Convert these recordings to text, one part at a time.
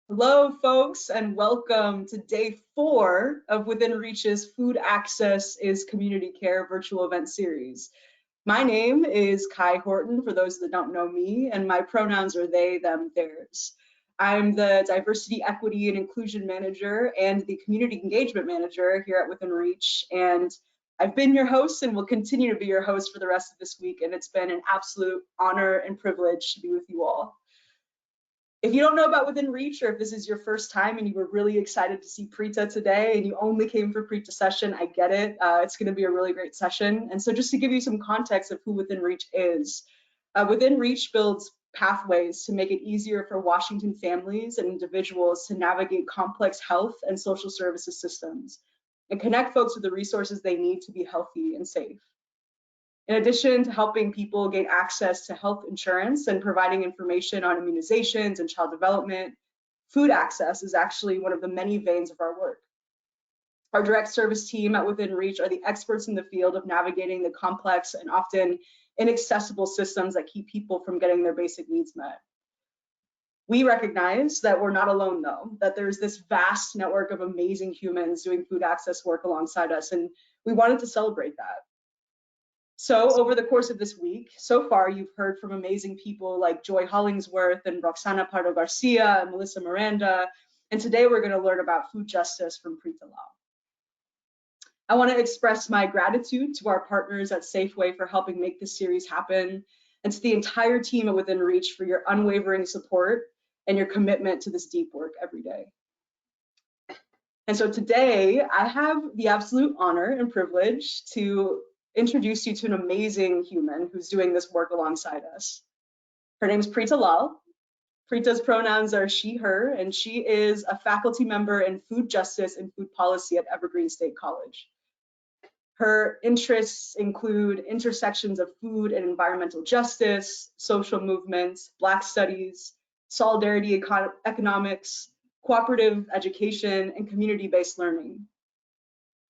Hello, folks, and welcome to day 4 of Within Reach's Food Access is Community Care virtual event series. My name is Kai Horton, for those that don't know me, and my pronouns are they, them, theirs. I'm the Diversity, Equity, and Inclusion Manager and the Community Engagement Manager here at Within Reach, and I've been your host and will continue to be your host for the rest of this week, and it's been an absolute honor and privilege to be with you all. If you don't know about Within Reach, or if this is your first time and you were really excited to see Preeta today and you only came for Preeta's session, I get it. It's going to be a really great session. And so just to give you some context of who Within Reach is, Within Reach builds pathways to make it easier for Washington families and individuals to navigate complex health and social services systems and connect folks with the resources they need to be healthy and safe. In addition to helping people gain access to health insurance and providing information on immunizations and child development, food access is actually one of the many veins of our work. Our direct service team at Within Reach are the experts in the field of navigating the complex and often inaccessible systems that keep people from getting their basic needs met. We recognize that we're not alone, though, that there's this vast network of amazing humans doing food access work alongside us, and we wanted to celebrate that. So over the course of this week, so far you've heard from amazing people like Joy Hollingsworth and Roxana Pardo Garcia and Melissa Miranda, and today we're going to learn about food justice from Preeta Lal. I want to express my gratitude to our partners at Safeway for helping make this series happen, and to the entire team at Within Reach for your unwavering support and your commitment to this deep work every day. And so today I have the absolute honor and privilege to introduce you to an amazing human who's doing this work alongside us. Her name is Preeta Lal. Preeta's pronouns are she, her, and she is a faculty member in food justice and food policy at Evergreen State College. Her interests include intersections of food and environmental justice, social movements, Black studies, solidarity economics, cooperative education, and community-based learning.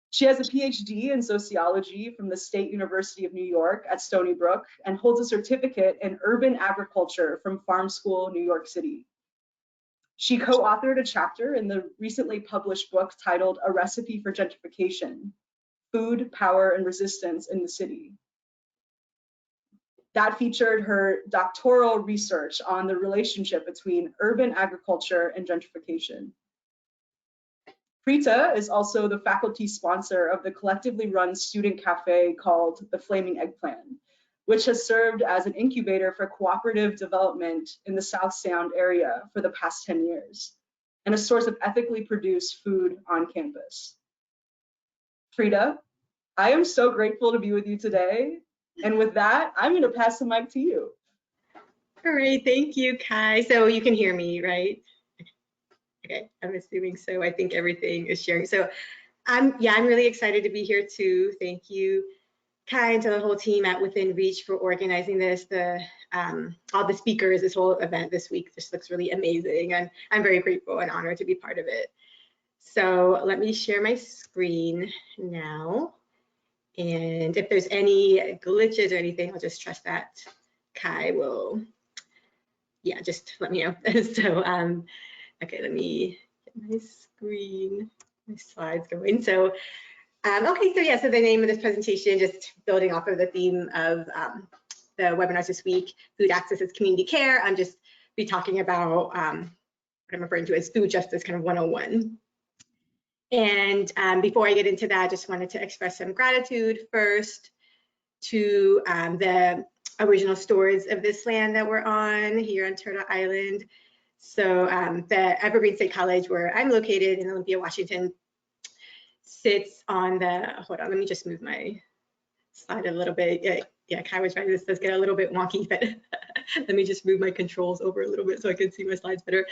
She has a PhD in sociology from the State University of New York at Stony Brook and holds a certificate in urban agriculture from Farm School, New York City. She co-authored a chapter in the recently published book titled A Recipe for Gentrification: Food, Power, and Resistance in the City. That featured her doctoral research on the relationship between urban agriculture and gentrification. Preeta is also the faculty sponsor of the collectively run student cafe called the Flaming Eggplant, which has served as an incubator for cooperative development in the South Sound area for the past 10 years, and a source of ethically produced food on campus. Preeta, I am so grateful to be with you today. And with that, I'm going to pass the mic to you. All right, thank you, Kai. So you can hear me, right? Okay, I'm assuming so. I think everything is sharing. So I'm really excited to be here too. Thank you, Kai, and to the whole team at Within Reach for organizing this. All the speakers, this whole event this week just looks really amazing, and I'm very grateful and honored to be part of it. So let me share my screen now. And if there's any glitches or anything, I'll just trust that Kai will, just let me know. So, okay, let me get my screen, my slides going. So, okay, so the name of this presentation, just building off of the theme of the webinars this week, Food Access is Community Care. I'm just be talking about what I'm referring to as food justice kind of 101. And before I get into that, I just wanted to express some gratitude first to the original stewards of this land that we're on here on Turtle Island. So the Evergreen State College, where I'm located in Olympia, Washington, sits on the, hold on, let me just move my slide a little bit. Yeah, Kai was right, this does get a little bit wonky, but let me just move my controls over a little bit so I can see my slides better.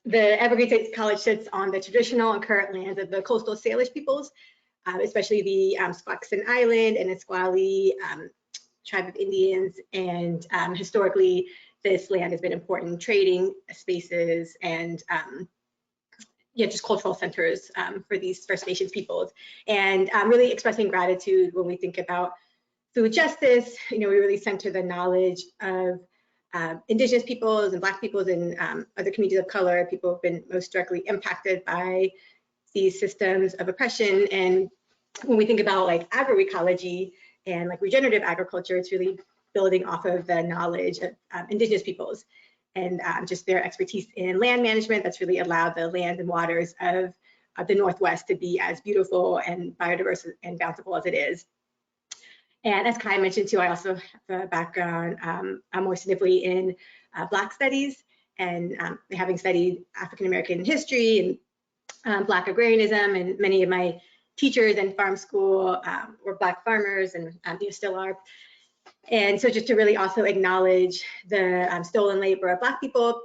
The Evergreen State College sits on the traditional and current lands of the coastal Salish peoples, especially the Squaxin Island and Nisqually tribe of Indians. And historically, this land has been important trading spaces and just cultural centers for these First Nations peoples. And really expressing gratitude when we think about food justice. We really center the knowledge of Indigenous peoples and Black peoples and other communities of color, people have been most directly impacted by these systems of oppression. And when we think about like agroecology and like regenerative agriculture, it's really building off of the knowledge of Indigenous peoples and just their expertise in land management that's really allowed the land and waters of the Northwest to be as beautiful and biodiverse and bountiful as it is. And as Kai mentioned too, I also have a background more significantly in Black studies and having studied African American history and Black agrarianism, and many of my teachers in farm school were Black farmers and still are. And so just to really also acknowledge the stolen labor of Black people,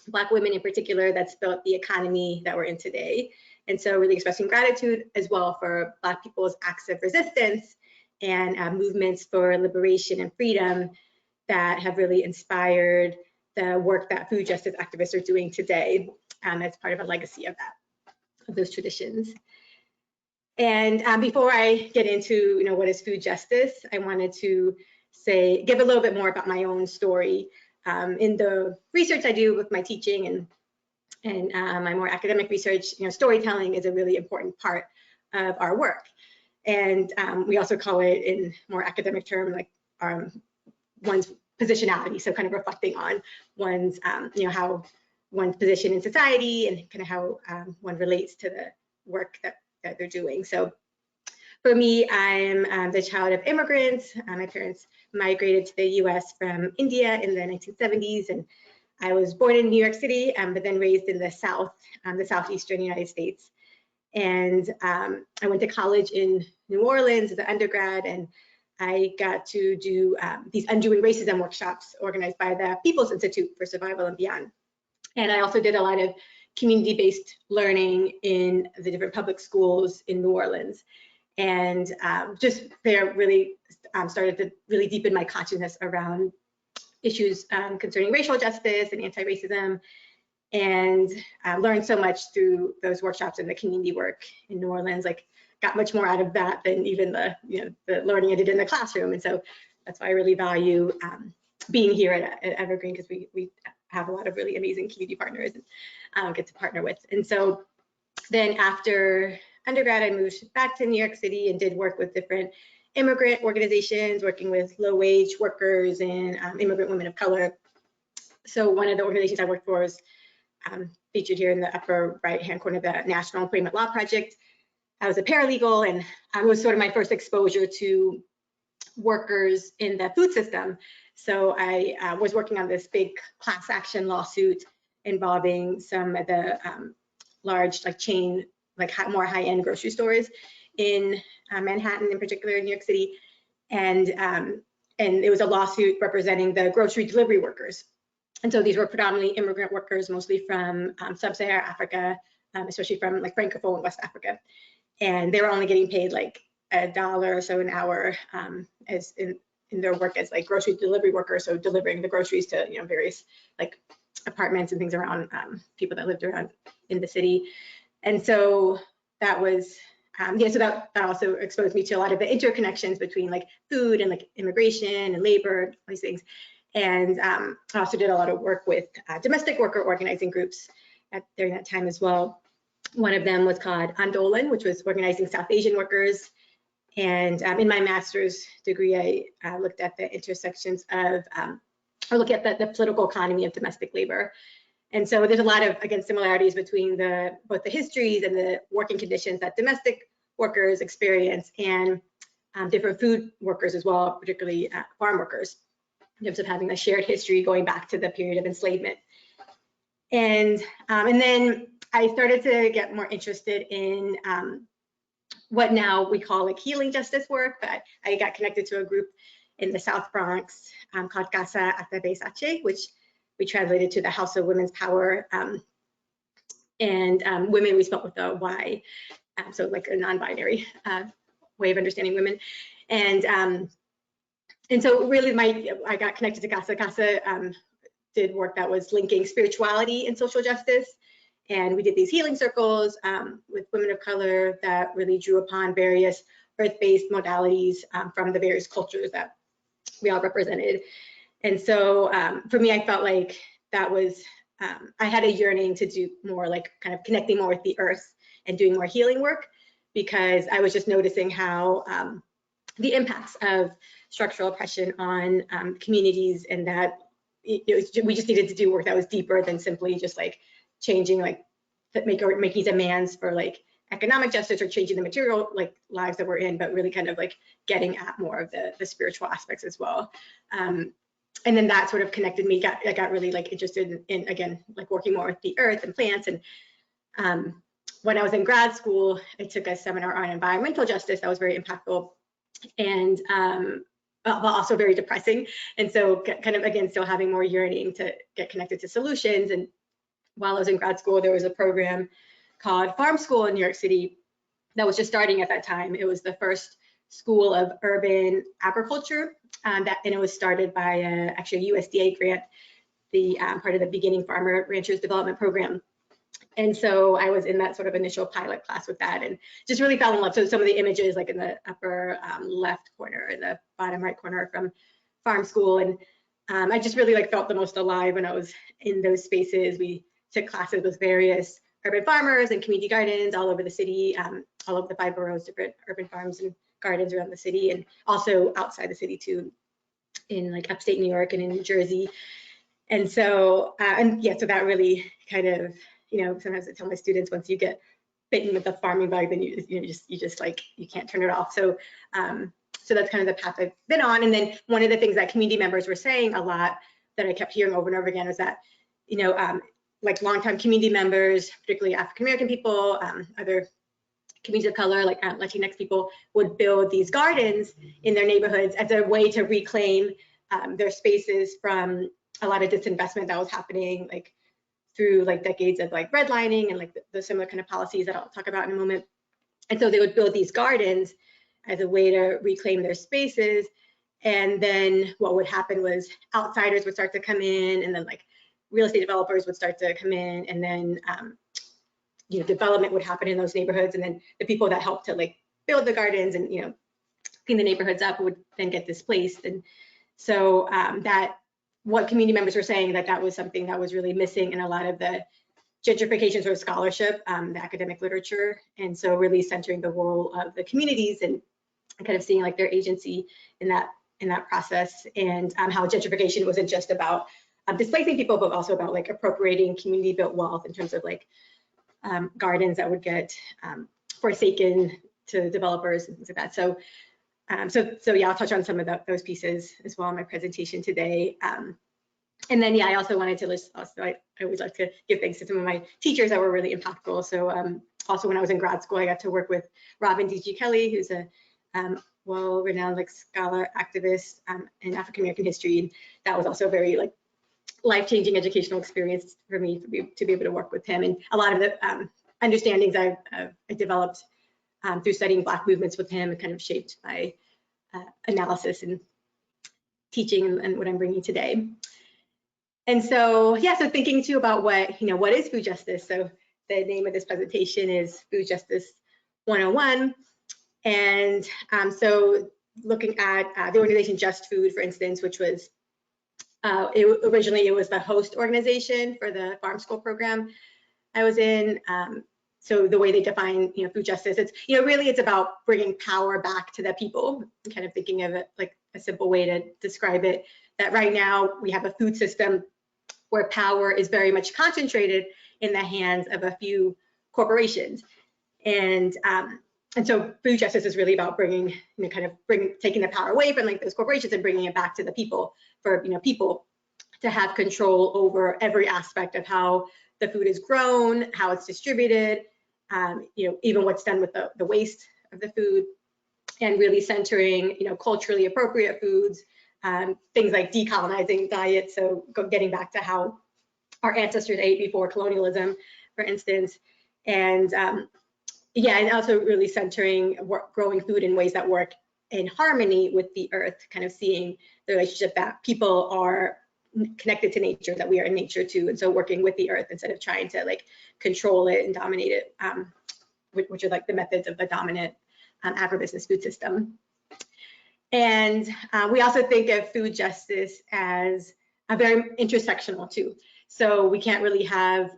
Black women in particular, that's built the economy that we're in today. And so really expressing gratitude as well for Black people's acts of resistance and movements for liberation and freedom that have really inspired the work that food justice activists are doing today as part of a legacy of those traditions. And before I get into what is food justice, I wanted to give a little bit more about my own story. In the research I do with my teaching and my more academic research, storytelling is a really important part of our work. And we also call it, in more academic term, like one's positionality. So kind of reflecting on one's, how one's position in society and kind of how one relates to the work that they're doing. So for me, I'm the child of immigrants. My parents migrated to the US from India in the 1970s, and I was born in New York City, but then raised in the South, the Southeastern United States. And I went to college in New Orleans as an undergrad, and I got to do these Undoing Racism workshops organized by the People's Institute for Survival and Beyond. And I also did a lot of community-based learning in the different public schools in New Orleans. And just there really started to really deepen my consciousness around issues concerning racial justice and anti-racism, and learned so much through those workshops and the community work in New Orleans. Like, got much more out of that than even the learning I did in the classroom. And so that's why I really value being here at Evergreen, because we have a lot of really amazing community partners and get to partner with. And so then after undergrad, I moved back to New York City and did work with different immigrant organizations, working with low-wage workers and immigrant women of color. So one of the organizations I worked for was featured here in the upper right-hand corner, the National Employment Law Project. I was a paralegal, and it was sort of my first exposure to workers in the food system. So I was working on this big class action lawsuit involving some of the large chain, more high-end grocery stores in Manhattan, in particular in New York City. And it was a lawsuit representing the grocery delivery workers. And so these were predominantly immigrant workers, mostly from sub-Saharan Africa, especially from Francophone West Africa. And they were only getting paid $1 or so an hour as in their work as grocery delivery workers, so delivering the groceries to various apartments and things around people that lived around in the city. And so that was so that also exposed me to a lot of the interconnections between food and immigration and labor, all these things. And I also did a lot of work with domestic worker organizing groups during that time as well. One of them was called Andolan, which was organizing South Asian workers. And in my master's degree, I looked at the intersections of, or look at the political economy of domestic labor. And so there's a lot of, again, similarities between both the histories and the working conditions that domestic workers experience and different food workers as well, particularly farm workers, in terms of having a shared history going back to the period of enslavement. And then I started to get more interested in what now we call healing justice work, but I got connected to a group in the South Bronx called Casa Atabe Sache, which we translated to the House of Women's Power, and women we spelled with a Y, so a non-binary way of understanding women. And so really I got connected to Casa. Casa did work that was linking spirituality and social justice. And we did these healing circles with women of color that really drew upon various earth-based modalities from the various cultures that we all represented. And so for me, I felt like that was, I had a yearning to do more, like kind of connecting more with the earth and doing more healing work, because I was just noticing how the impacts of structural oppression on communities, and that we just needed to do work that was deeper than simply just like changing, like making demands for like economic justice or changing the material like lives that we're in, but really kind of like getting at more of the spiritual aspects as well. And then that sort of connected me. I got really like interested in again, like working more with the earth and plants. And when I was in grad school, I took a seminar on environmental justice that was very impactful, and but also very depressing. And so kind of, again, still having more yearning to get connected to solutions. And while I was in grad school, there was a program called Farm School in New York City that was just starting at that time. It was the first school of urban agriculture, and it was started by actually a USDA grant, the part of the Beginning Farmer Ranchers Development Program. And so I was in that sort of initial pilot class with that, and just really fell in love. So some of the images, like in the upper left corner and the bottom right corner from Farm School, and I just really like felt the most alive when I was in those spaces. We took classes with various urban farmers and community gardens all over the city, all over the 5 boroughs, different urban farms and gardens around the city, and also outside the city too, in like upstate New York and in New Jersey. And so, and yeah, so that really kind of, you know, sometimes I tell my students, once you get bitten with the farming bug, then you just like, you can't turn it off. So, so that's kind of the path I've been on. And then one of the things that community members were saying a lot that I kept hearing over and over again was that, you know, like longtime community members, particularly African-American people, other communities of color, like Latinx people, would build these gardens in their neighborhoods as a way to reclaim their spaces from a lot of disinvestment that was happening, like through like decades of like redlining and like the similar kind of policies that I'll talk about in a moment. And so they would build these gardens as a way to reclaim their spaces. And then what would happen was outsiders would start to come in, and then like real estate developers would start to come in, and then you know, development would happen in those neighborhoods, and then the people that helped to like build the gardens and, you know, clean the neighborhoods up would then get displaced. And so that what community members were saying, that was something that was really missing in a lot of the gentrification sort of scholarship, the academic literature. And so really centering the role of the communities and kind of seeing like their agency in that process, and how gentrification wasn't just about displacing people, but also about like appropriating community built wealth in terms of like gardens that would get forsaken to developers and things like that. So, so yeah, I'll touch on some of those pieces as well in my presentation today. And then, yeah, I also wanted to list, I always like to give thanks to some of my teachers that were really impactful. So also when I was in grad school, I got to work with Robin D.G. Kelley, who's a well-renowned like scholar, activist in African-American history. And that was also very like life-changing educational experience for me to be able to work with him. And a lot of the understandings I developed through studying Black movements with him kind of shaped my analysis and teaching and what I'm bringing today. And so, yeah, so thinking too about what, you know, what is food justice? So the name of this presentation is Food Justice 101. And so looking at the organization Just Food, for instance, which was originally it was the host organization for the farm school program I was in. So the way they define, you know, food justice, it's, you know, really it's about bringing power back to the people. Kind of thinking of it like a simple way to describe it, that right now we have a food system where power is very much concentrated in the hands of a few corporations. And so food justice is really about bringing, you know, kind of taking the power away from like those corporations and bringing it back to the people, for, you know, people to have control over every aspect of how the food is grown, how it's distributed, you know, even what's done with the waste of the food, and really centering, you know, culturally appropriate foods, things like decolonizing diets, so getting back to how our ancestors ate before colonialism, for instance, and yeah, and also really centering growing food in ways that work in harmony with the earth, kind of seeing the relationship that people are connected to nature, that we are in nature too, and so working with the earth instead of trying to like control it and dominate it, which are like the methods of the dominant agribusiness food system. And we also think of food justice as a very intersectional too. So we can't really have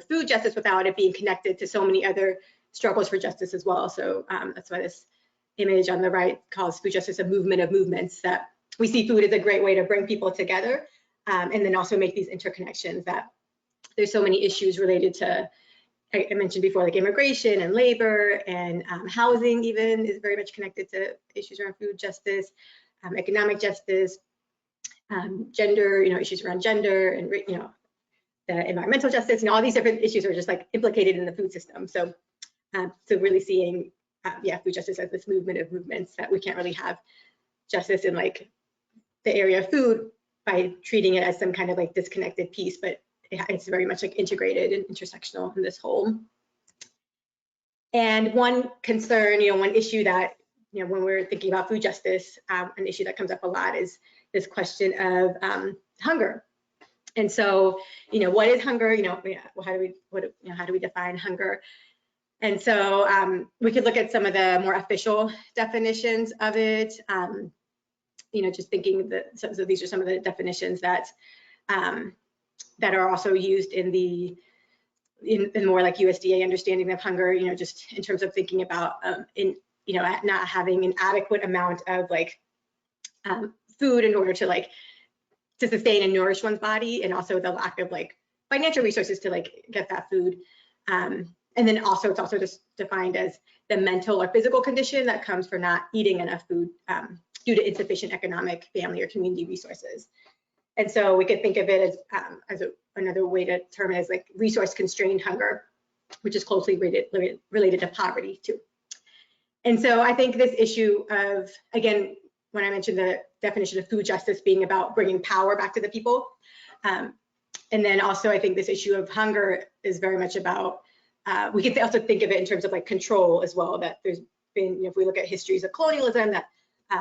food justice without it being connected to so many other struggles for justice as well. So that's why this image on the right calls food justice a movement of movements, that we see food as a great way to bring people together, and then also make these interconnections, that there's so many issues related to, I mentioned before, like immigration and labor and housing even is very much connected to issues around food justice, economic justice, gender, issues around gender, and the environmental justice, all these different issues are just like implicated in the food system. So, so really seeing, food justice as this movement of movements, that we can't really have justice in like the area of food by treating it as some kind of like disconnected piece, but it's very much like integrated and intersectional in this whole. And one concern, one issue that, when we're thinking about food justice, an issue that comes up a lot is this question of hunger. And so, what is hunger? How do we define hunger? And so we could look at some of the more official definitions of it. Just thinking that, so these are some of the definitions that that are also used in the more like USDA understanding of hunger. Just in terms of thinking about not having an adequate amount of like food in order to like to sustain and nourish one's body, and also the lack of like financial resources to like get that food. And then also it's also just defined as the mental or physical condition that comes from not eating enough food due to insufficient economic, family, or community resources. And so we could think of it as another way to term it as like resource constrained hunger, which is closely related to poverty too. And so I think this issue of, again, when I mentioned the definition of food justice being about bringing power back to the people, and then also I think this issue of hunger is very much about, we could also think of it in terms of like control as well, that there's been, if we look at histories of colonialism, that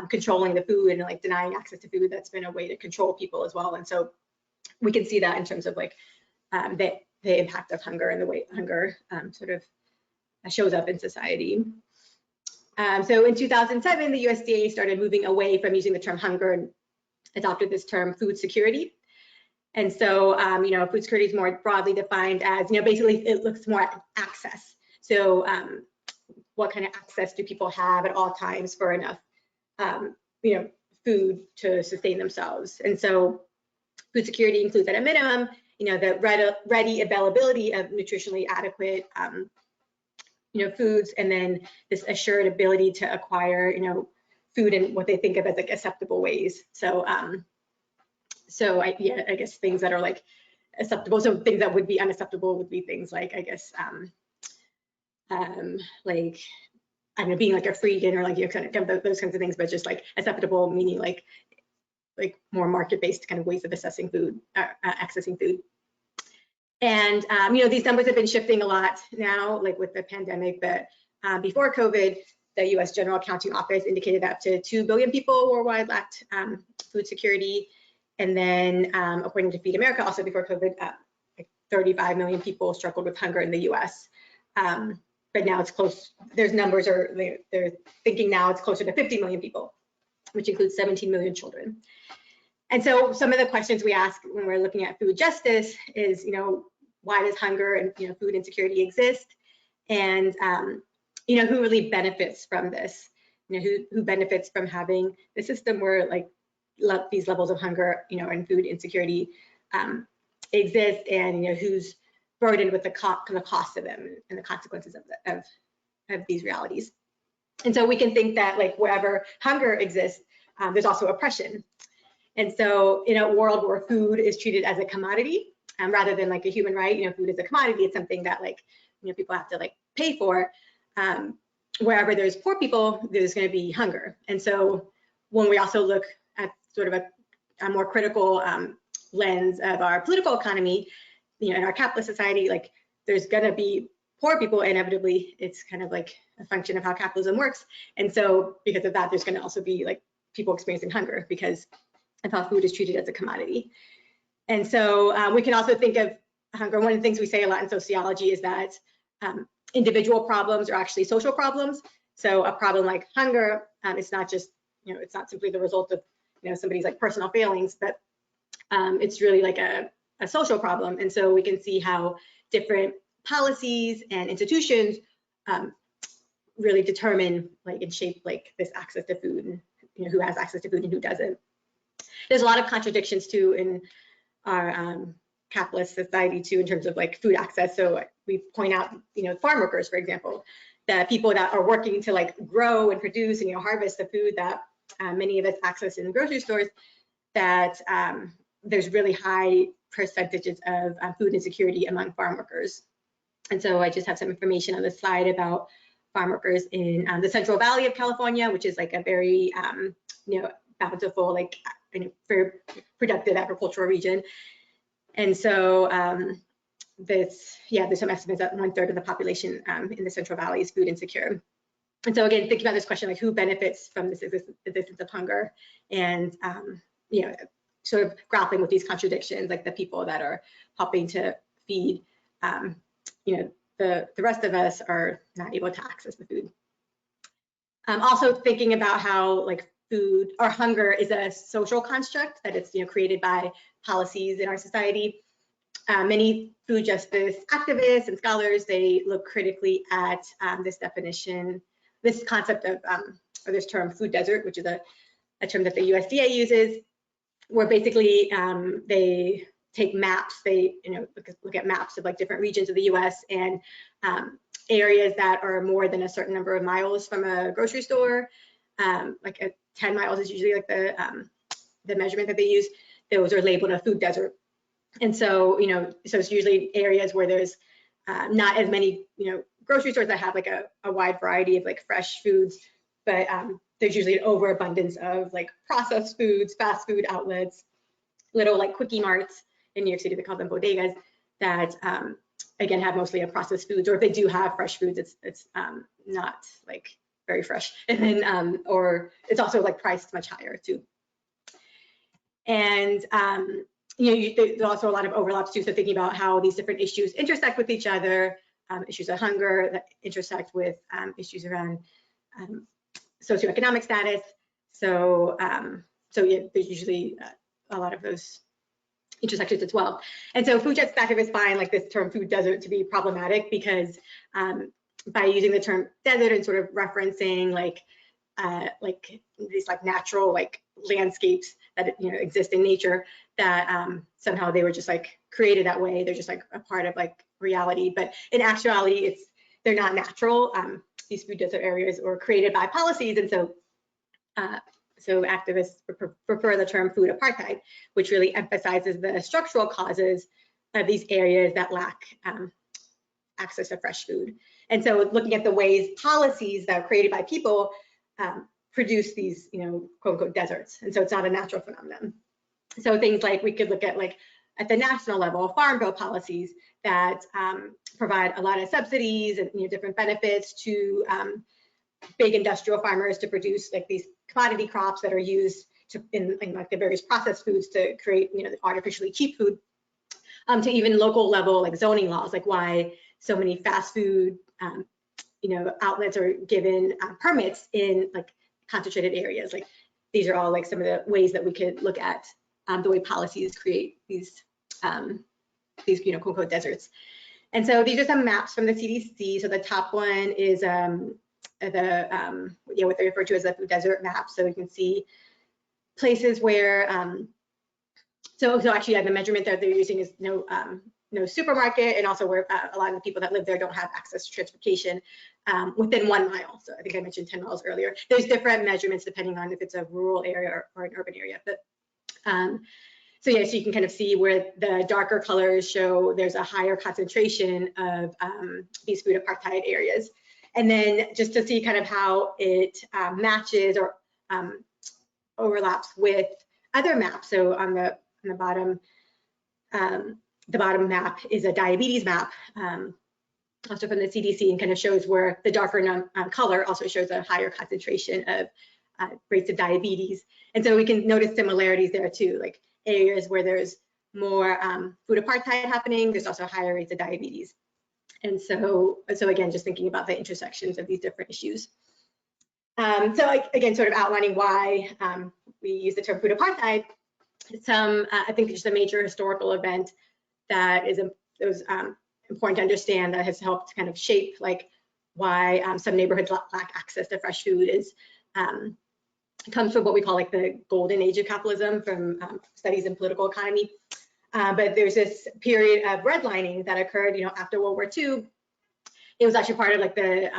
controlling the food and like denying access to food, that's been a way to control people as well. And so we can see that in terms of like the impact of hunger and the way hunger sort of shows up in society. So in 2007, the USDA started moving away from using the term hunger and adopted this term food security. And so, food security is more broadly defined as, basically it looks more at access. So what kind of access do people have at all times for enough, food to sustain themselves? And so food security includes at a minimum, the ready availability of nutritionally adequate, foods, and then this assured ability to acquire, food in what they think of as like acceptable ways. So, I guess things that are like acceptable. So things that would be unacceptable would be things like, I guess, like, I don't know, being like a freegan or like kind of those kinds of things, but just like acceptable meaning like more market-based kind of ways of assessing food, accessing food. And these numbers have been shifting a lot now, like with the pandemic. But before COVID, the U.S. General Accounting Office indicated that up to 2 billion people worldwide lacked food security. And then, according to Feed America, also before COVID, like 35 million people struggled with hunger in the U.S. But now it's close. There's numbers, or they're thinking now it's closer to 50 million people, which includes 17 million children. And so some of the questions we ask when we're looking at food justice is, why does hunger and food insecurity exist? And who really benefits from this? Who benefits from having the system where like these levels of hunger, and food insecurity exist, and who's burdened with the cost of them and the consequences of these realities. And so we can think that like wherever hunger exists, there's also oppression. And so in a world where food is treated as a commodity rather than like a human right, food is a commodity, it's something that like, people have to like pay for. Wherever there's poor people, there's going to be hunger. And so when we also look at sort of a more critical lens of our political economy, in our capitalist society, like there's going to be poor people inevitably. It's kind of like a function of how capitalism works. And so because of that, there's going to also be like people experiencing hunger because of how food is treated as a commodity. And so we can also think of hunger. One of the things we say a lot in sociology is that individual problems are actually social problems. So a problem like hunger, it's not just it's not simply the result of, somebody's like personal failings, but it's really like a social problem. And so we can see how different policies and institutions really determine like and shape like this access to food, and who has access to food and who doesn't. There's a lot of contradictions too in our capitalist society too in terms of like food access. So we point out, farm workers, for example, the people that are working to like grow and produce and harvest the food that many of us access in grocery stores, that there's really high percentages of food insecurity among farm workers. And so I just have some information on the slide about farm workers in the Central Valley of California, which is like a very bountiful, like very productive agricultural region. And so there's some estimates that 1/3 of the population in the Central Valley is food insecure. And so again, thinking about this question, like who benefits from this existence of hunger, and sort of grappling with these contradictions, like the people that are helping to feed, the rest of us are not able to access the food. Also thinking about how like food or hunger is a social construct, that it's created by policies in our society. Many food justice activists and scholars, they look critically at this definition, this concept of, or this term food desert, which is a term that the USDA uses, where basically they take maps, they look at maps of like different regions of the US and areas that are more than a certain number of miles from a grocery store, like 10 miles is usually like the measurement that they use. Those are labeled a food desert. And so, so it's usually areas where there's not as many, grocery stores that have like a wide variety of like fresh foods, but there's usually an overabundance of like processed foods, fast food outlets, little like quickie marts in New York City, they call them bodegas, that again have mostly a processed foods, or if they do have fresh foods, it's not like very fresh, and then or it's also like priced much higher too. And there's also a lot of overlaps too. So thinking about how these different issues intersect with each other, issues of hunger that intersect with issues around socioeconomic status. So yeah, there's usually a lot of those intersections as well. And so food justice activists find like this term food desert to be problematic because by using the term desert and sort of referencing like these like natural like landscapes that exist in nature, that somehow they were just like created that way. They're just like a part of like reality, but in actuality, they're not natural. These food desert areas were created by policies, and so so activists prefer the term food apartheid, which really emphasizes the structural causes of these areas that lack access to fresh food. And so looking at the ways policies that are created by people produce these, quote unquote deserts. And so it's not a natural phenomenon. So things like we could look at like at the national level, farm bill policies that provide a lot of subsidies and different benefits to big industrial farmers to produce like these commodity crops that are used in like the various processed foods to create artificially cheap food, to even local level like zoning laws, like why so many fast food outlets are given permits in like concentrated areas. Like these are all like some of the ways that we could look at the way policies create these quote unquote deserts. And so these are some maps from the CDC. So the top one is what they refer to as the food desert map. So you can see places where so actually the measurement that they're using is no supermarket, and also where a lot of the people that live there don't have access to transportation within 1 mile. So I think I mentioned 10 miles earlier. There's different measurements depending on if it's a rural area or an urban area. But so yeah, so you can kind of see where the darker colors show there's a higher concentration of these food apartheid areas. And then just to see kind of how it matches or overlaps with other maps. So on the bottom, the bottom map is a diabetes map, also from the CDC, and kind of shows where the darker color also shows a higher concentration of rates of diabetes. And so we can notice similarities there too, like areas where there's more food apartheid happening, there's also higher rates of diabetes. And so again, just thinking about the intersections of these different issues. So again, sort of outlining why we use the term food apartheid. I think just a major historical event that is important to understand, that has helped kind of shape like why some neighborhoods lack access to fresh food comes from what we call like the golden age of capitalism from studies in political economy. But there's this period of redlining that occurred, after World War II. It was actually part of like the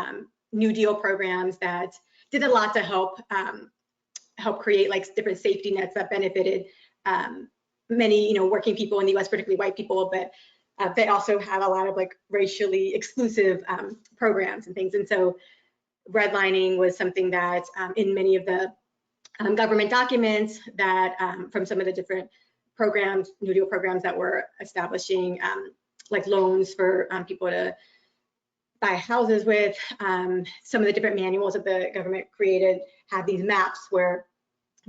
New Deal programs that did a lot to help create like different safety nets that benefited many, working people in the U.S., particularly white people, but they also had a lot of like racially exclusive programs and things. And so redlining was something that in many of the government documents that from some of the different programs, New Deal programs that were establishing like loans for people to buy houses with, some of the different manuals that the government created had these maps where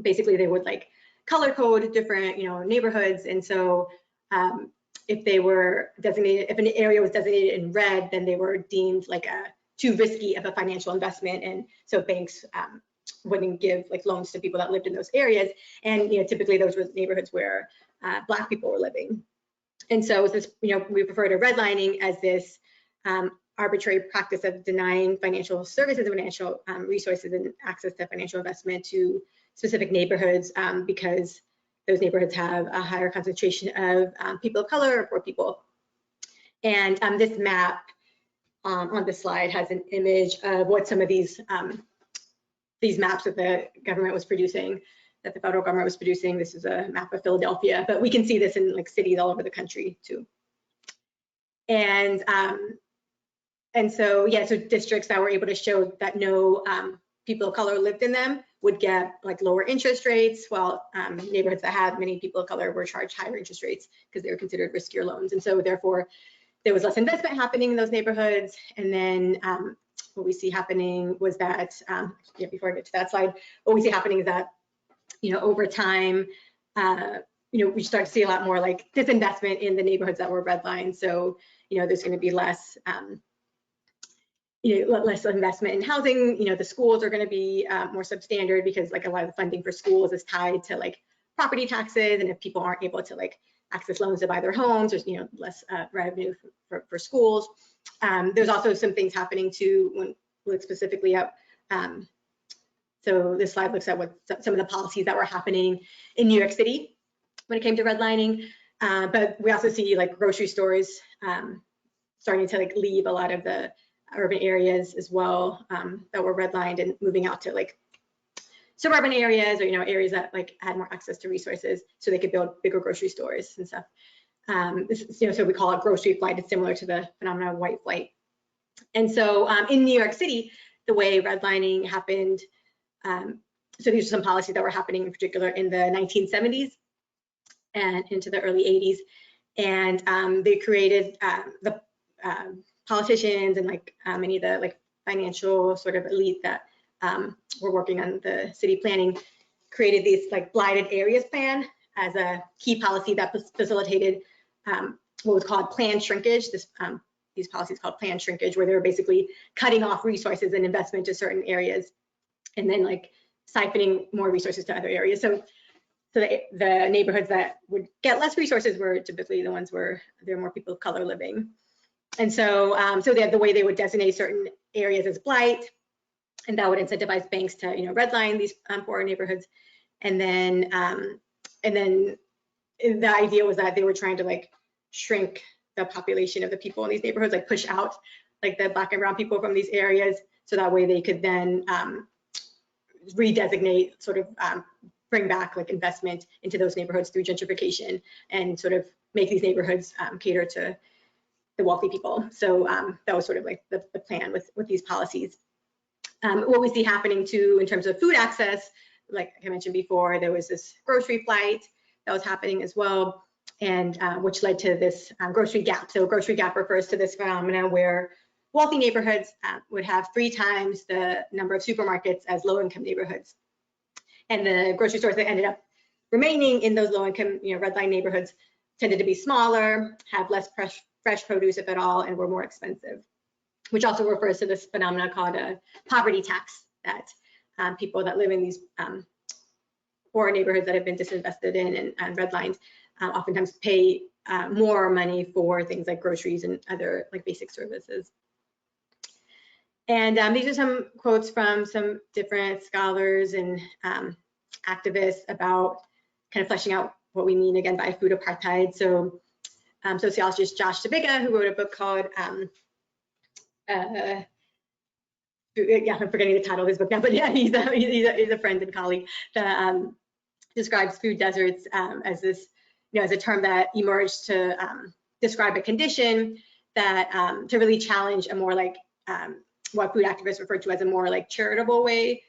basically they would like color code different neighborhoods. And so if they were designated, if an area was designated in red, then they were deemed like too risky of a financial investment, and so banks wouldn't give like loans to people that lived in those areas. And typically those were neighborhoods where Black people were living. And so it was this, we refer to redlining as this arbitrary practice of denying financial services and financial resources and access to financial investment to specific neighborhoods because those neighborhoods have a higher concentration of people of color or poor people. And this map on the slide has an image of what some of these maps that the government was producing, that the federal government was producing. This is a map of Philadelphia, but we can see this in like cities all over the country too. And so, yeah, so districts that were able to show that no people of color lived in them would get like lower interest rates, while neighborhoods that had many people of color were charged higher interest rates because they were considered riskier loans. And so therefore, there was less investment happening in those neighborhoods. And then what we see happening was that, before I get to that slide, what we see happening is that, over time, we start to see a lot more like disinvestment in the neighborhoods that were redlined. So, there's going to be less less investment in housing. The schools are going to be more substandard because like a lot of the funding for schools is tied to like property taxes, and if people aren't able to like access loans to buy their homes, there's less revenue for schools. There's also some things happening too when we look specifically at so this slide looks at what some of the policies that were happening in New York City when it came to redlining, but we also see like grocery stores starting to like leave a lot of the urban areas as well that were redlined and moving out to like suburban areas or areas that like had more access to resources so they could build bigger grocery stores and stuff. So we call it grocery flight. It's similar to the phenomenon of white flight. And so in New York City, the way redlining happened, so these are some policies that were happening in particular in the 1970s and into the early 80s. And they created the politicians and like many of the like financial sort of elite that were working on the city planning created these like blighted areas plan as a key policy that facilitated what was called planned shrinkage. These policies called planned shrinkage, where they were basically cutting off resources and investment to certain areas and then like siphoning more resources to other areas. So the neighborhoods that would get less resources were typically the ones where there are more people of color living. And so, the way they would designate certain areas as blight, and that would incentivize banks to, redline these poorer neighborhoods. And then the idea was that they were trying to like shrink the population of the people in these neighborhoods, like push out like the Black and brown people from these areas, so that way they could then redesignate, sort of bring back like investment into those neighborhoods through gentrification and sort of make these neighborhoods cater to the wealthy people. So that was sort of like the plan with these policies. What we see happening too in terms of food access, like I mentioned before, there was this grocery flight that was happening as well, and which led to this grocery gap. So grocery gap refers to this phenomena where wealthy neighborhoods would have 3 times the number of supermarkets as low-income neighborhoods. And the grocery stores that ended up remaining in those low-income, redline neighborhoods tended to be smaller, have less fresh produce, if at all, and were more expensive, which also refers to this phenomena called a poverty tax that people that live in these poor neighborhoods that have been disinvested in and redlined oftentimes pay more money for things like groceries and other like basic services. And these are some quotes from some different scholars and activists about kind of fleshing out what we mean again by food apartheid. So sociologist Josh Sabiga, who wrote a book called, yeah, I'm forgetting the title of his book now, but yeah, he's a friend and colleague that describes food deserts as this, as a term that emerged to describe a condition that to really challenge a more like what food activists refer to as a more like charitable way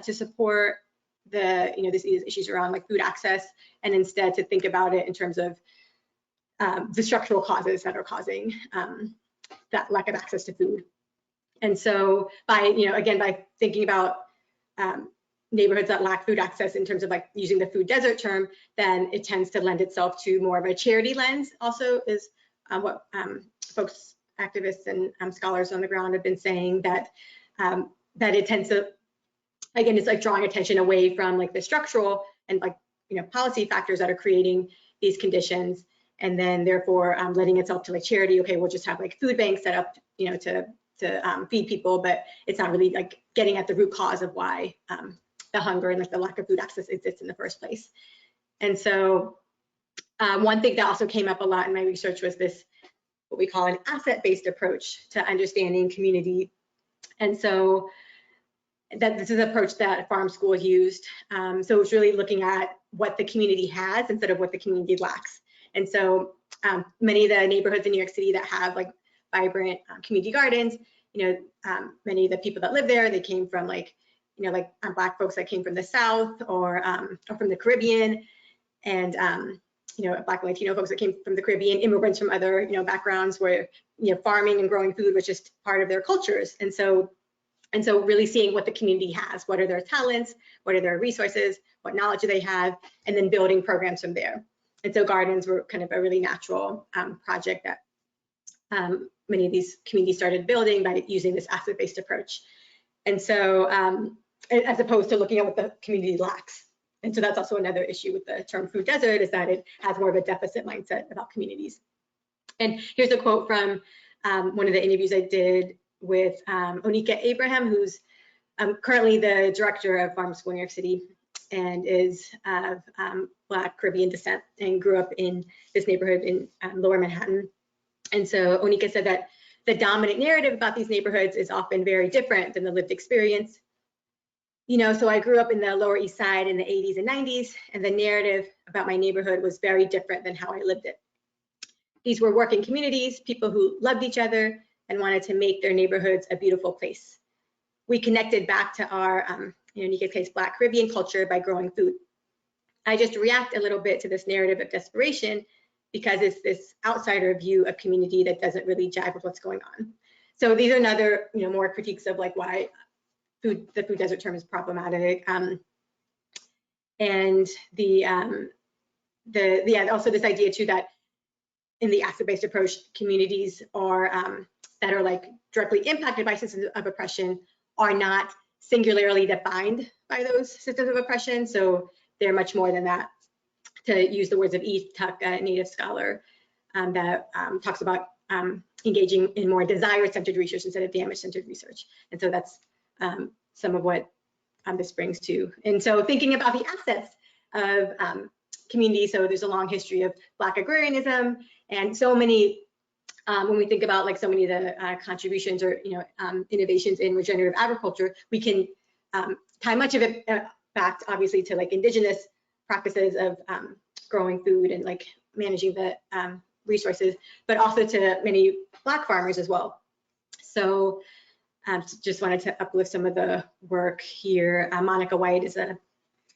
to support the, these issues around like food access, and instead to think about it in terms of the structural causes that are causing that lack of access to food. And so by, again, by thinking about neighborhoods that lack food access in terms of like using the food desert term, then it tends to lend itself to more of a charity lens also is what folks, activists and scholars on the ground have been saying, that that it tends to, again, it's like drawing attention away from like the structural and like, policy factors that are creating these conditions, and then therefore letting itself to like charity. Okay, we'll just have like food banks set up, to feed people, but it's not really like getting at the root cause of why the hunger and like the lack of food access exists in the first place. And so one thing that also came up a lot in my research was this, what we call an asset-based approach to understanding community. And so that this is an approach that Farm School used. So it's really looking at what the community has instead of what the community lacks. And so many of the neighborhoods in New York City that have like vibrant community gardens, many of the people that live there, they came from like, Black folks that came from the South or from the Caribbean, and Black and Latino folks that came from the Caribbean, immigrants from other, backgrounds where, farming and growing food was just part of their cultures. And so really seeing what the community has, what are their talents, what are their resources, what knowledge do they have, and then building programs from there. And so gardens were kind of a really natural project that many of these communities started building by using this asset-based approach. And so as opposed to looking at what the community lacks. And so that's also another issue with the term food desert, is that it has more of a deficit mindset about communities. And here's a quote from one of the interviews I did with Onika Abraham, who's currently the director of Farm School in New York City and is of Black Caribbean descent and grew up in this neighborhood in Lower Manhattan. And so Onika said that the dominant narrative about these neighborhoods is often very different than the lived experience. So I grew up in the Lower East Side in the 80s and 90s, and the narrative about my neighborhood was very different than how I lived it. These were working communities, people who loved each other and wanted to make their neighborhoods a beautiful place. We connected back to our, in Nika's case, Black Caribbean culture by growing food. I just react a little bit to this narrative of desperation because it's this outsider view of community that doesn't really jive with what's going on. So these are another, more critiques of like why the food desert term is problematic. And also this idea too that in the asset-based approach, communities are that are like directly impacted by systems of oppression are not singularly defined by those systems of oppression. So they're much more than that. To use the words of Eve Tuck, a Native scholar that talks about engaging in more desire-centered research instead of damage-centered research. And so that's some of what this brings to. And so thinking about the assets of community, so there's a long history of Black agrarianism, and so many, when we think about like so many of the contributions or innovations in regenerative agriculture, we can tie much of it back obviously to like indigenous practices of growing food and like managing the resources, but also to many Black farmers as well. So just wanted to uplift some of the work here. Monica White is a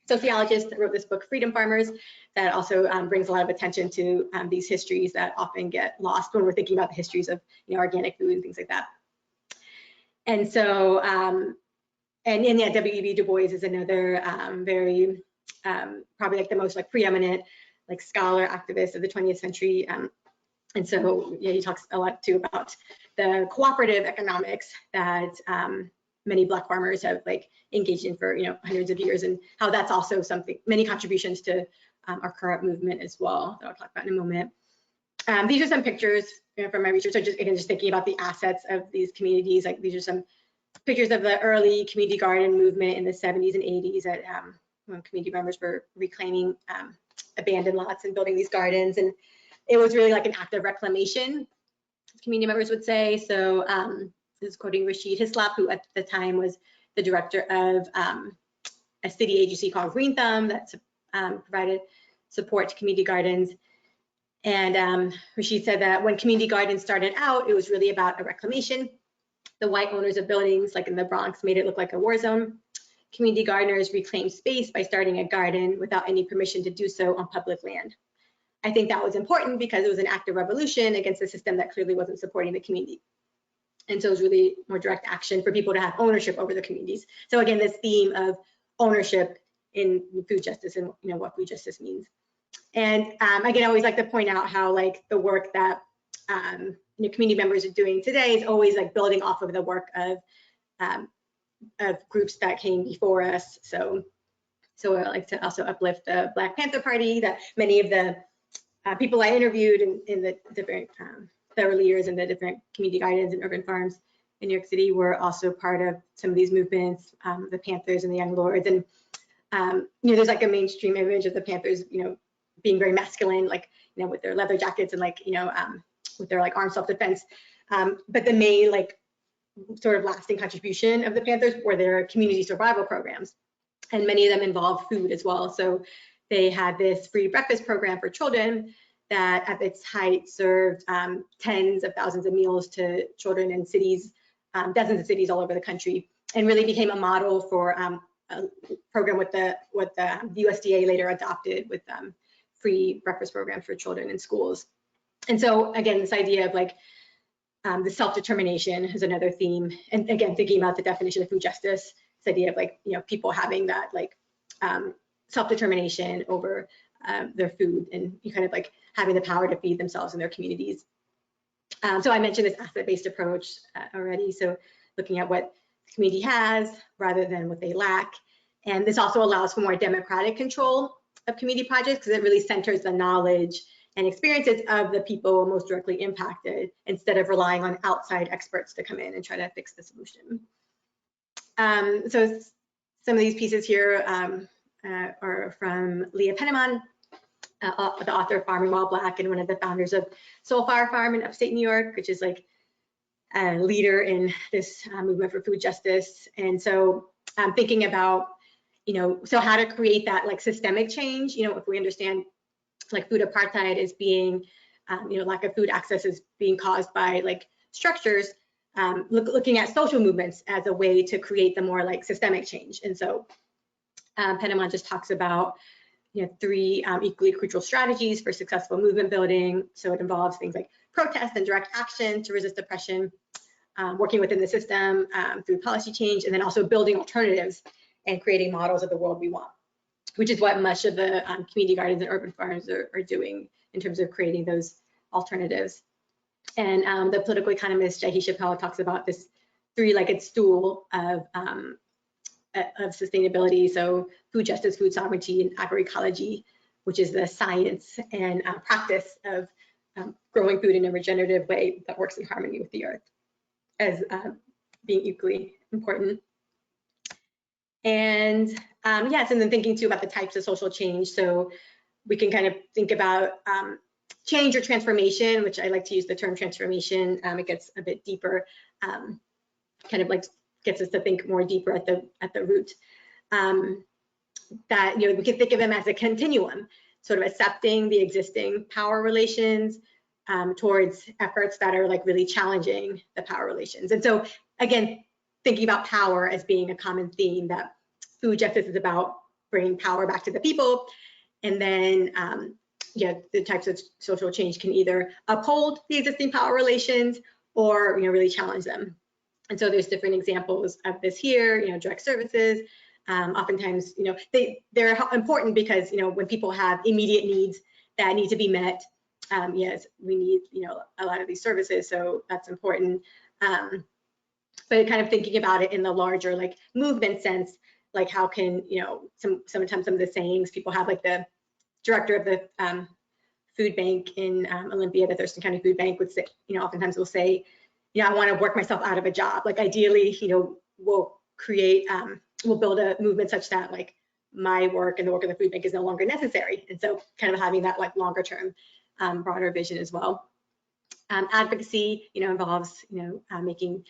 sociologist that wrote this book, Freedom Farmers, that also brings a lot of attention to these histories that often get lost when we're thinking about the histories of organic food and things like that. And so, and yeah, W.E.B. Du Bois is another very, probably like the most like preeminent like scholar activist of the 20th century. And so yeah, he talks a lot too about the cooperative economics that many Black farmers have like engaged in for hundreds of years, and how that's also something, many contributions to our current movement as well, that I'll talk about in a moment. These are some pictures from my research. So just thinking about the assets of these communities. Like these are some pictures of the early community garden movement in the 70s and 80s at when community members were reclaiming abandoned lots and building these gardens. And it was really like an act of reclamation, community members would say. So this is quoting Rashid Hislop, who at the time was the director of a city agency called Green Thumb that provided support to community gardens. And Rashid said that when community gardens started out, it was really about a reclamation. The white owners of buildings, like in the Bronx, made it look like a war zone. Community gardeners reclaimed space by starting a garden without any permission to do so on public land. I think that was important because it was an act of revolution against a system that clearly wasn't supporting the community. And so it was really more direct action for people to have ownership over the communities. So again, this theme of ownership in food justice and what food justice means. And again, I always like to point out how like the work that community members are doing today is always like building off of the work of groups that came before us. So I like to also uplift the Black Panther Party, that many of the people I interviewed in the different the early years in the different community gardens and urban farms in New York City were also part of some of these movements, the Panthers and the Young Lords. And there's like a mainstream image of the Panthers, being very masculine, like with their leather jackets and like with their like armed self-defense. But the main like sort of lasting contribution of the Panthers were their community survival programs, and many of them involved food as well. So they had this free breakfast program for children that at its height served tens of thousands of meals to children in cities, dozens of cities all over the country, and really became a model for a program with the USDA later adopted with free breakfast programs for children in schools. And so again, this idea of like the self-determination is another theme. And again, thinking about the definition of food justice, this idea of like, people having that like self-determination over their food, and you kind of like having the power to feed themselves and their communities. So I mentioned this asset-based approach already. So looking at what the community has rather than what they lack. And this also allows for more democratic control of community projects because it really centers the knowledge and experiences of the people most directly impacted instead of relying on outside experts to come in and try to fix the solution. So some of these pieces here are from Leah Penniman, the author of Farming While Black and one of the founders of Soulfire Farm in upstate New York, which is like a leader in this movement for food justice. And so thinking about, so how to create that like systemic change, if we understand like food apartheid is being, lack of food access is being caused by like structures, looking at social movements as a way to create the more like systemic change. And so Penniman just talks about, 3 equally crucial strategies for successful movement building. So it involves things like protest and direct action to resist oppression, working within the system through policy change, and then also building alternatives and creating models of the world we want, which is what much of the community gardens and urban farms are doing in terms of creating those alternatives. And the political economist Jahi Chappell talks about this 3-legged stool of sustainability. So food justice, food sovereignty, and agroecology, which is the science and practice of growing food in a regenerative way that works in harmony with the earth, as being equally important. And yes, and then thinking too about the types of social change. So we can kind of think about change or transformation, which I like to use the term transformation. It gets a bit deeper, kind of like gets us to think more deeper at the root. That we can think of them as a continuum, sort of accepting the existing power relations towards efforts that are like really challenging the power relations. And so again, thinking about power as being a common theme, that food justice is about bringing power back to the people. And then the types of social change can either uphold the existing power relations or really challenge them. And so there's different examples of this here, direct services. Oftentimes, they're important because, when people have immediate needs that need to be met, yes, we need, a lot of these services, so that's important. but kind of thinking about it in the larger like movement sense, like how can, you know, sometimes some of the sayings people have, like the director of the food bank in Olympia, the Thurston County Food Bank would say, you know, oftentimes will say, you know, I want to work myself out of a job. Like ideally, you know, we'll create, we'll build a movement such that like my work and the work of the food bank is no longer necessary. And so kind of having that like longer term, broader vision as well. Advocacy, you know, involves, you know, making,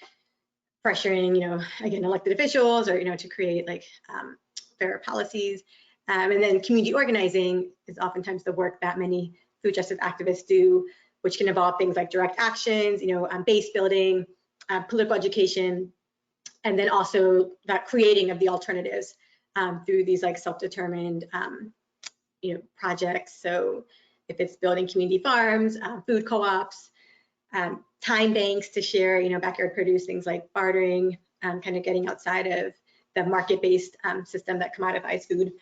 pressuring, you know, again, elected officials or, you know, to create like fairer policies. And then community organizing is oftentimes the work that many food justice activists do, which can involve things like direct actions, you know, base building, political education, and then also that creating of the alternatives through these like self-determined, you know, projects. So if it's building community farms, food co-ops, time banks to share, you know, backyard produce, things like bartering, kind of getting outside of the market-based system that commodifies food,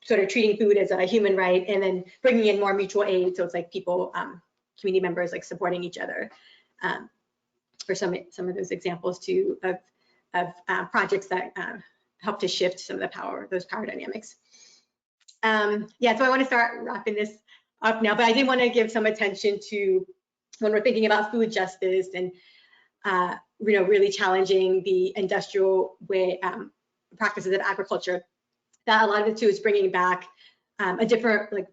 sort of treating food as a human right, and then bringing in more mutual aid. So it's like people, community members, like supporting each other. For some of those examples too of projects that help to shift some of the those power dynamics. Yeah, so I want to start wrapping this up now, but I did want to give some attention to when we're thinking about food justice and you know, really challenging the industrial way practices of agriculture, that a lot of it too is bringing back a different like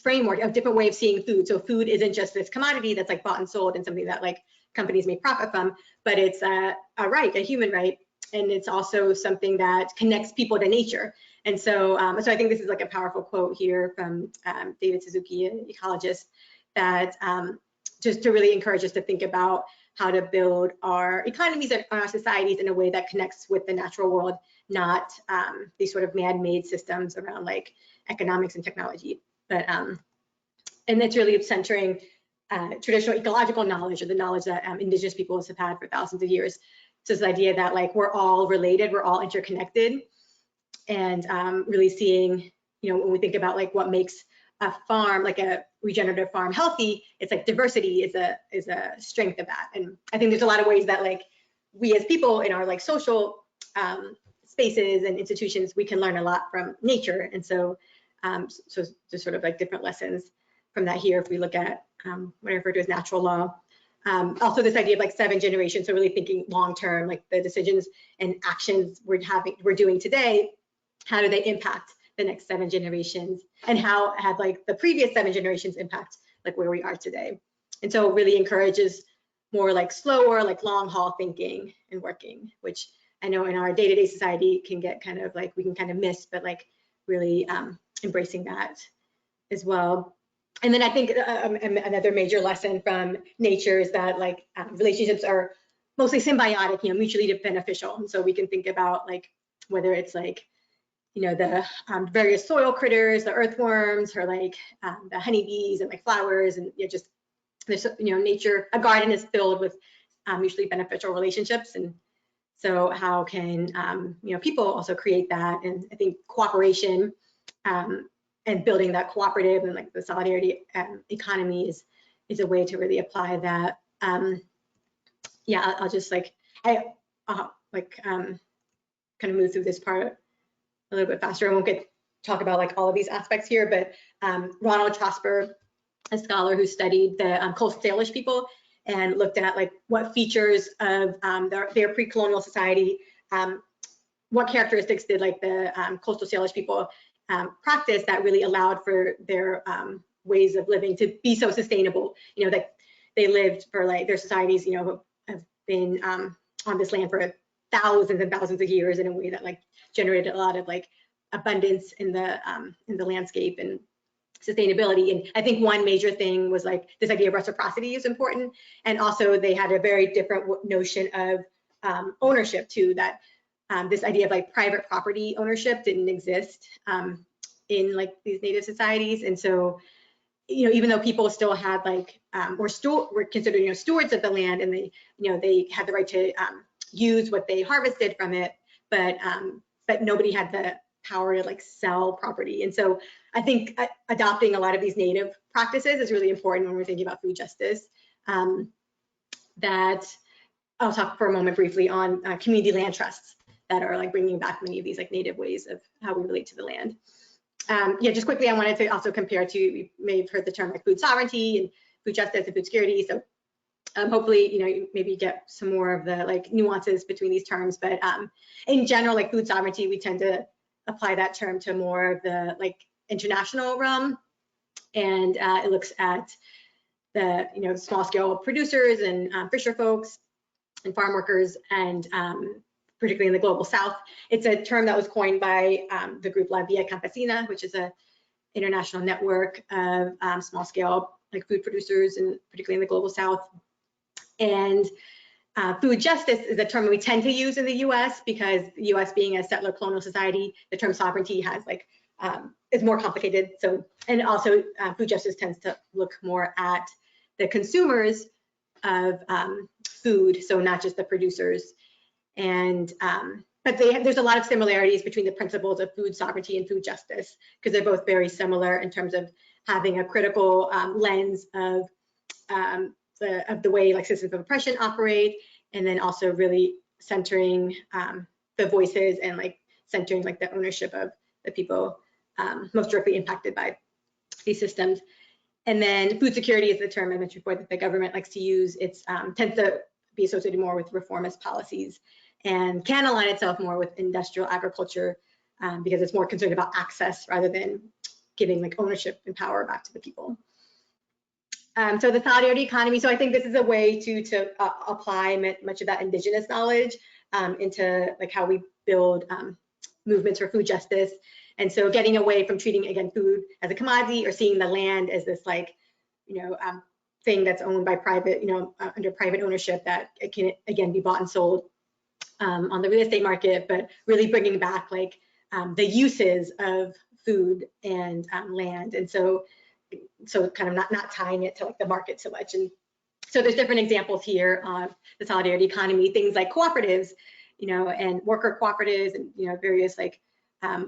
framework, a different way of seeing food. So food isn't just this commodity that's like bought and sold and something that like companies make profit from, but it's a right, a human right, and it's also something that connects people to nature. And so, so I think this is like a powerful quote here from David Suzuki, an ecologist, that just to really encourage us to think about how to build our economies and our societies in a way that connects with the natural world, not these sort of man-made systems around like economics and technology. But and it's really centering traditional ecological knowledge, or the knowledge that indigenous peoples have had for thousands of years. So this idea that like we're all related, we're all interconnected, and really seeing, you know, when we think about like what makes a farm, like a regenerative farm, healthy, it's like diversity is a strength of that. And I think there's a lot of ways that like we as people in our like social spaces and institutions, we can learn a lot from nature. And so so there's sort of like different lessons from that here if we look at what I refer to as natural law. Also this idea of like 7 generations, so really thinking long term, like the decisions and actions we're doing today, how do they impact the next 7 generations, and how have like the previous 7 generations impact like where we are today. And so it really encourages more like slower, like long haul thinking and working, which I know in our day-to-day society can get kind of like, we can kind of miss, but like really embracing that as well. And then I think another major lesson from nature is that like relationships are mostly symbiotic, you know, mutually beneficial. And so we can think about like whether it's like, you know, the various soil critters, the earthworms, or like the honeybees and like flowers, and you know, just there's, you know, nature, a garden is filled with mutually beneficial relationships. And so how can you know, people also create that? And I think cooperation and building that cooperative and like the solidarity economy is a way to really apply that. Yeah, I'll just like kind of move through this part a little bit faster. I won't talk about like all of these aspects here, but Ronald Trosper, a scholar who studied the Coastal Salish people and looked at like what features of their pre-colonial society, what characteristics did like the Coastal Salish people practice that really allowed for their ways of living to be so sustainable. You know, that they lived for like their societies, you know, have been on this land for thousands and thousands of years in a way that like generated a lot of like abundance in the landscape and sustainability. And I think one major thing was like this idea of reciprocity is important. And also they had a very different notion of ownership too, that this idea of like private property ownership didn't exist in like these native societies. And so, you know, even though people still had like were considered, you know, stewards of the land, and they, you know, they had the right to use what they harvested from it, but nobody had the power to like sell property. And so I think adopting a lot of these native practices is really important when we're thinking about food justice. That I'll talk for a moment briefly on community land trusts that are like bringing back many of these like native ways of how we relate to the land. Yeah, just quickly, I wanted to also compare to, you may have heard the term like food sovereignty and food justice and food security. So hopefully, you maybe get some more of the like nuances between these terms. But in general, like food sovereignty, we tend to apply that term to more of the like international realm. And it looks at the, small scale producers and fisher folks and farm workers, and particularly in the global south. It's a term that was coined by the group La Via Campesina, which is an international network of small scale like food producers, and particularly in the global south. And food justice is a term we tend to use in the US because the US being a settler colonial society, the term sovereignty has like, is more complicated. So, and also food justice tends to look more at the consumers of food, so not just the producers. And but there's a lot of similarities between the principles of food sovereignty and food justice, because they're both very similar in terms of having a critical lens of the way like systems of oppression operate, and then also really centering the voices and like centering like the ownership of the people most directly impacted by these systems. And then food security is the term I mentioned before that the government likes to use. It tends to be associated more with reformist policies and can align itself more with industrial agriculture because it's more concerned about access rather than giving like ownership and power back to the people. So the solidarity economy. So I think this is a way to apply much of that indigenous knowledge into like how we build movements for food justice. And so getting away from treating, again, food as a commodity or seeing the land as this like, thing that's owned by private, under private ownership that it can, again, be bought and sold on the real estate market, but really bringing back like the uses of food and land. And so kind of not tying it to like the market so much. And so there's different examples here of the solidarity economy, things like cooperatives, and worker cooperatives, and various like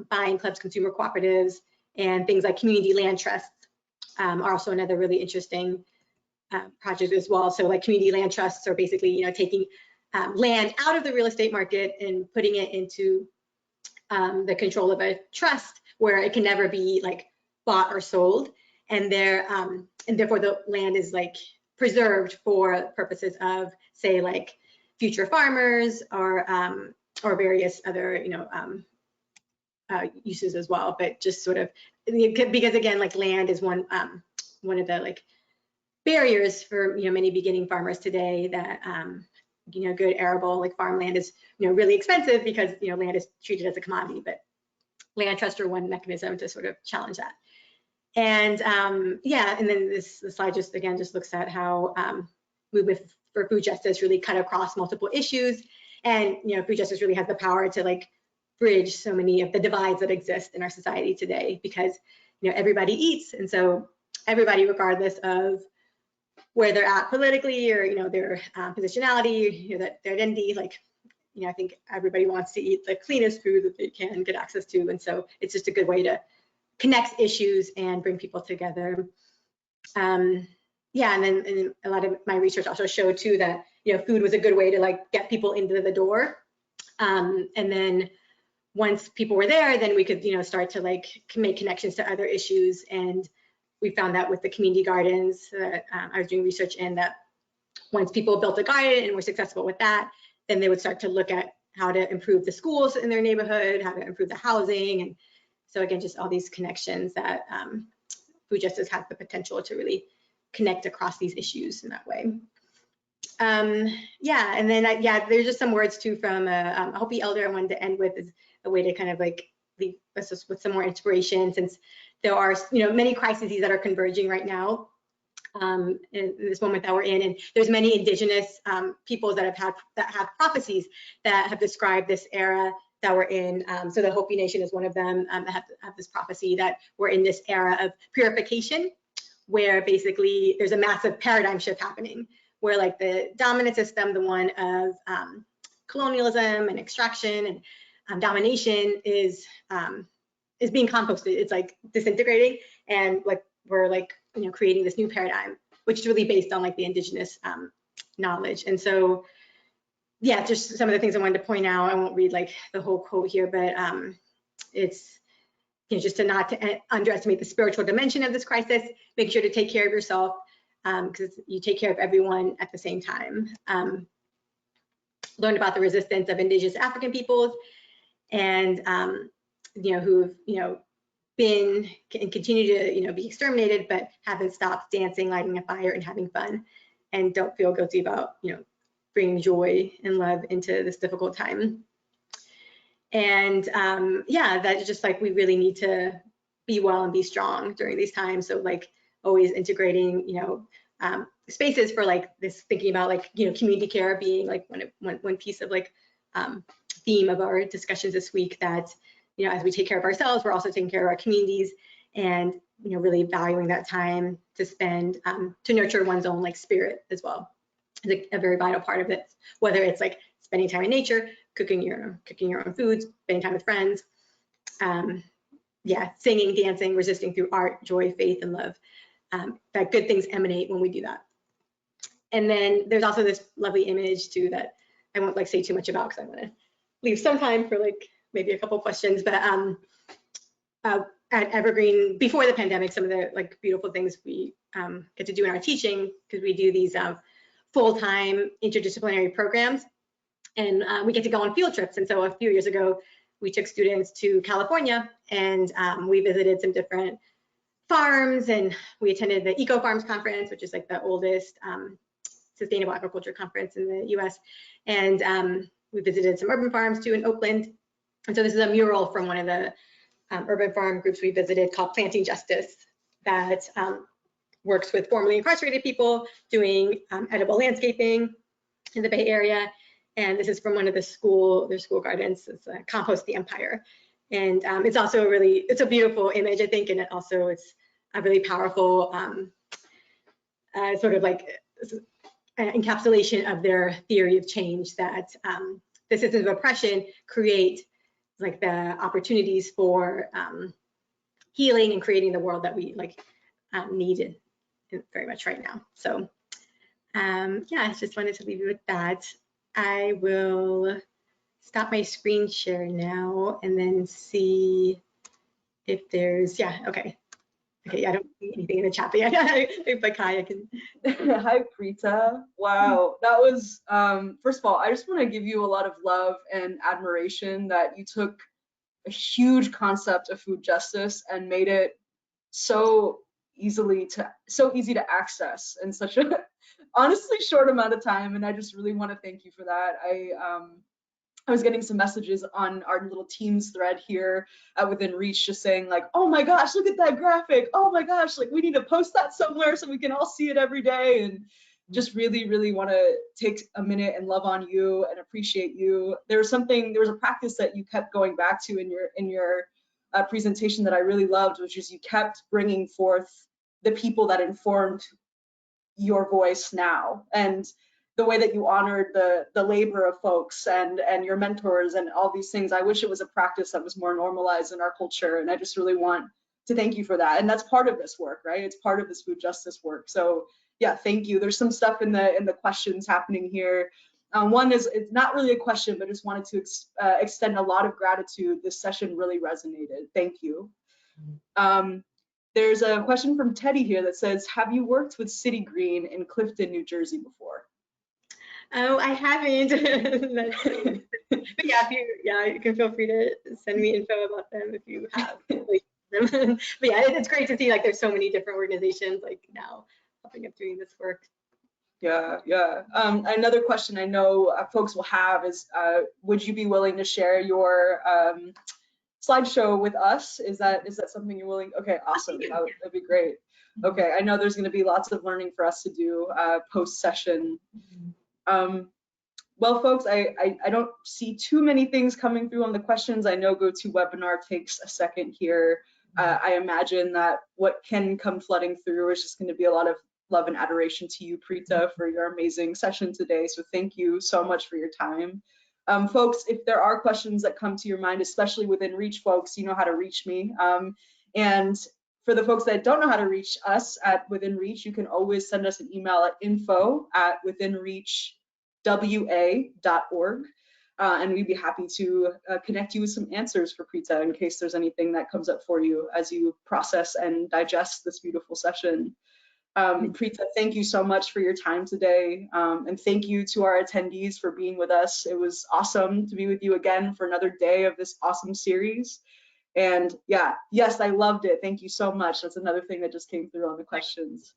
buying clubs, consumer cooperatives, and things like community land trusts are also another really interesting project as well. So like community land trusts are basically taking land out of the real estate market and putting it into the control of a trust where it can never be like bought or sold, and therefore the land is like preserved for purposes of, say, like future farmers or various other uses as well. But just sort of because again, like land is one of the like barriers for many beginning farmers today, that good arable like farmland is really expensive because land is treated as a commodity. But land trusts are one mechanism to sort of challenge that. And yeah, and then this slide just looks at how movement for food justice really cut across multiple issues, and food justice really has the power to like bridge so many of the divides that exist in our society today, because everybody eats, and so everybody, regardless of where they're at politically or their positionality, their identity, like I think everybody wants to eat the cleanest food that they can get access to, and so it's just a good way to connect issues and bring people together. Yeah, and then a lot of my research also showed too that food was a good way to like get people into the door, and then once people were there, then we could start to like make connections to other issues. And we found that with the community gardens that I was doing research in, that once people built a garden and were successful with that, then they would start to look at how to improve the schools in their neighborhood, how to improve the housing. And so again, just all these connections that food justice has the potential to really connect across these issues in that way. Yeah, and then there's just some words too from a Hopi elder I wanted to end with, is a way to kind of like leave us just with some more inspiration, since there are many crises that are converging right now in this moment that we're in, and there's many indigenous peoples that have prophecies that have described this era that we're in. So the Hopi Nation is one of them that have this prophecy that we're in this era of purification, where basically there's a massive paradigm shift happening, where like the dominant system, the one of colonialism and extraction and domination is being composted. It's like disintegrating, and like we're like creating this new paradigm, which is really based on like the indigenous knowledge. And so yeah, just some of the things I wanted to point out. I won't read like the whole quote here, but it's just to not to underestimate the spiritual dimension of this crisis. Make sure to take care of yourself, because you take care of everyone at the same time. Learned about the resistance of indigenous African peoples, and who've been and continue to be exterminated, but haven't stopped dancing, lighting a fire, and having fun, and don't feel guilty about bringing joy and love into this difficult time. And yeah, that's just like we really need to be well and be strong during these times. So like always integrating spaces for like this, thinking about like community care being like one piece of like theme of our discussions this week, that as we take care of ourselves, we're also taking care of our communities, and really valuing that time to spend to nurture one's own like spirit as well is a very vital part of it. Whether it's like spending time in nature, cooking your own foods, spending time with friends, yeah, singing, dancing, resisting through art, joy, faith, and love. That good things emanate when we do that. And then there's also this lovely image too that I won't like say too much about because I want to leave some time for like maybe a couple questions. But at Evergreen, before the pandemic, some of the like beautiful things we get to do in our teaching, because we do these full-time interdisciplinary programs, and we get to go on field trips. And so a few years ago, we took students to California, and we visited some different farms, and we attended the Eco Farms Conference, which is like the oldest sustainable agriculture conference in the US. And we visited some urban farms too in Oakland. And so this is a mural from one of the urban farm groups we visited called Planting Justice, that works with formerly incarcerated people doing edible landscaping in the Bay Area. And this is from one of their school gardens. It's Compost the Empire. And it's also it's a beautiful image, I think, and it also it's a really powerful sort of like encapsulation of their theory of change, that the systems of oppression create like the opportunities for healing and creating the world that we like need very much right now. So yeah, I just wanted to leave you with that. I will stop my screen share now and then see if there's, yeah, okay. Okay, yeah, I don't see anything in the chat, but yeah, but Kai, I can. Hi, Preeta. Wow, that was, first of all, I just want to give you a lot of love and admiration that you took a huge concept of food justice and made it so easy to access in such a honestly short amount of time. And I just really want to thank you for that. I was getting some messages on our little Teams thread here Within Reach, just saying like, oh my gosh, look at that graphic. Oh my gosh, like we need to post that somewhere so we can all see it every day. And just really, really want to take a minute and love on you and appreciate you. There was a practice that you kept going back to in your presentation that I really loved, which is you kept bringing forth the people that informed your voice now, and the way that you honored the labor of folks and your mentors and all these things. I wish it was a practice that was more normalized in our culture, and I just really want to thank you for that. And that's part of this work, right? It's part of this food justice work. So yeah, thank you. There's some stuff in the questions happening here. One is, it's not really a question, but just wanted to extend a lot of gratitude. This session really resonated. Thank you. There's a question from Teddy here that says, have you worked with City Green in Clifton, New Jersey before? Oh, I haven't. But yeah, you can feel free to send me info about them if you have them. But yeah, it's great to see like there's so many different organizations like now helping us doing this work. Yeah. Another question I know folks will have is, would you be willing to share your slideshow with us? Is that something you're willing? Okay, awesome. That'd be great. Okay, I know there's going to be lots of learning for us to do post session. Well, folks, I don't see too many things coming through on the questions. I know GoToWebinar takes a second here. I imagine that what can come flooding through is just going to be a lot of love and adoration to you, Preeta, for your amazing session today. So thank you so much for your time. Folks, if there are questions that come to your mind, especially Within Reach folks, you know how to reach me. And for the folks that don't know how to reach us at Within Reach, you can always send us an email at info@withinreach.org. and we'd be happy to connect you with some answers for Preeta in case there's anything that comes up for you as you process and digest this beautiful session. Preeta, thank you so much for your time today, and thank you to our attendees for being with us. It was awesome to be with you again for another day of this awesome series. And yeah, yes, I loved it. Thank you so much. That's another thing that just came through on the questions.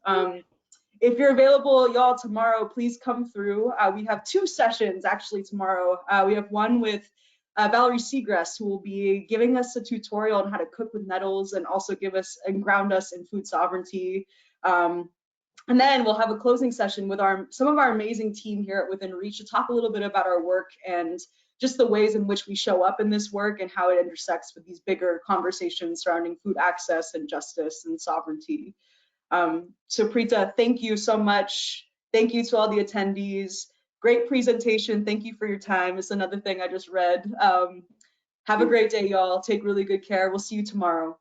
If you're available, y'all, tomorrow, please come through. We have 2 sessions actually tomorrow. We have one with Valerie Seagrass, who will be giving us a tutorial on how to cook with nettles and also give us and ground us in food sovereignty. And then we'll have a closing session with some of our amazing team here at Within Reach to talk a little bit about our work and just the ways in which we show up in this work and how it intersects with these bigger conversations surrounding food access and justice and sovereignty. So Preeta, thank you so much. Thank you to all the attendees. Great presentation. Thank you for your time. It's another thing I just read. Have a great day, y'all. Take really good care. We'll see you tomorrow.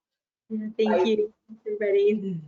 Thank you, everybody.